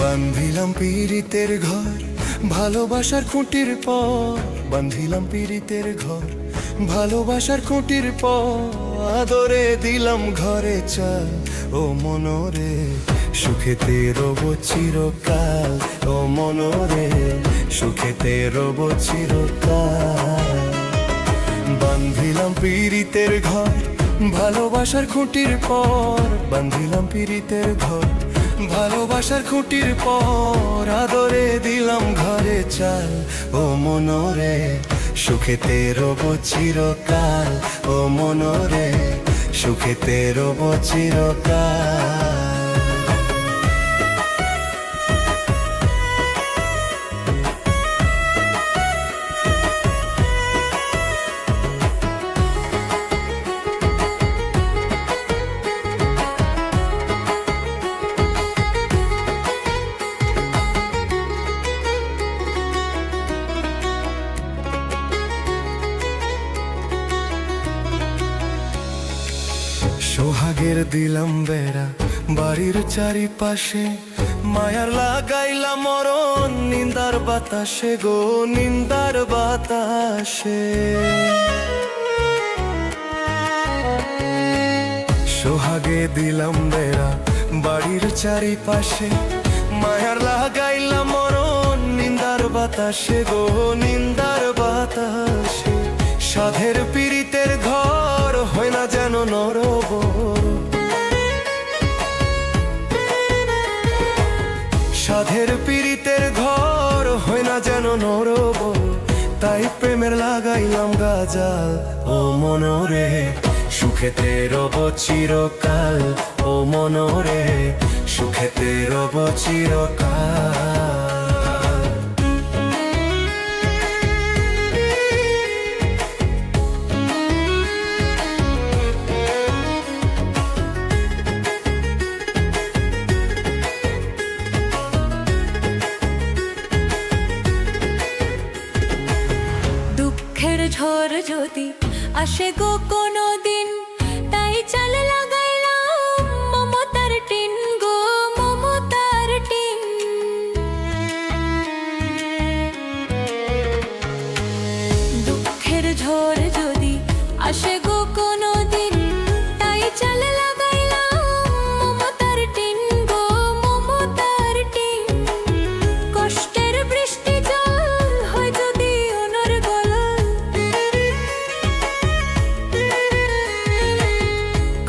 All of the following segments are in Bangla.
বান্ধিলাম পীড়িতের ঘর ভালোবাসার খুঁটির পর, বান্ধিলাম পীড়িতের ঘর ভালোবাসার খুঁটির পর, আদরে দিলাম ঘরে চাল ও মনরে, সুখেতে রব চিরকাল ও মনরে, সুখেতে রব চিরকাল। বান্ধিলাম পীড়িতের ঘর ভালোবাসার খুঁটির পর, বান্ধিলাম পীড়িতের ঘর ভালোবাসার খুঁটির পর, আদরে দিলাম ঘরে চাল ও মনরে, সুখেতে রব চিরকাল ও মনরে, সুখেতে রব চিরকাল। সোহাগের দিলাম বেড়া বাড়ির চারিপাশে, মায়ার লাগাইলাম মরণ নিন্দার বাতাসে গো, নিন্দার বাতাসে। সোহাগে দিলাম বেড়া বাড়ির চারিপাশে, মায়ার লাগাইলাম মরণ নিন্দার বাতাসে গো, নিন্দার বাতাসে। সাধের পীড়িতের ঘর হয় না যেন নরবর, সাধের পীড়িতের ঘর হয় না যেন নরবর, তাই প্রেমের লাগাইলাম গাজাল ও মনরে, সুখেতে রব চিরকাল ও মনরে, সুখেতে রব চিরকাল। ঝড় যদি আসে গো কোনো দিন, তাই চাল লাগাইলাম মমতার টিন গো, মমতার টিন। দুঃখের ঝড় যদি আসে গো কোনো দিন, তাই চাল লাগাইলাম মমতার টিন গো, মমতার টিন। কষ্টের বৃষ্টি জল হয় যদি ওনার গলায়,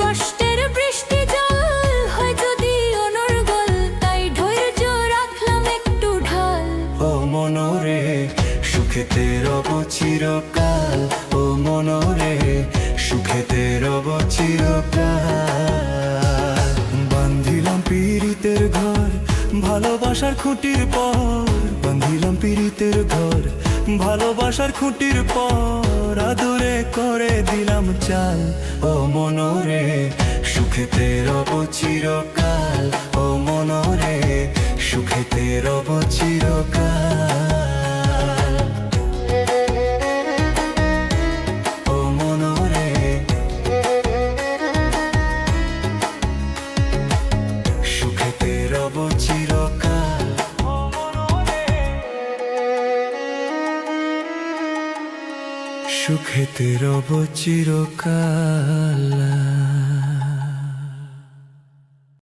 কষ্টের বৃষ্টি জল হয় যদি ওনার গল, তাই ধৈর্য রাখলাম একটু ঢাল ও মনরে, সুখেতে রব চিরকাল ও মনরে, সুখেতে রব চিরকাল। বান্ধিলাম পীড়িতের ঘর ভালোবাসার খুঁটির পর, বান্ধিলাম পীড়িতের ঘর ভালোবাসার খুঁটির পর, আদরে করে দিলাম চাল ও মনরে, সুখেতে রব চিরকাল ও মনরে, সুখেতে রব চিরকাল। ও মনরে, সুখেতে রব চিরকাল, সুখেতে রব চিরকাল।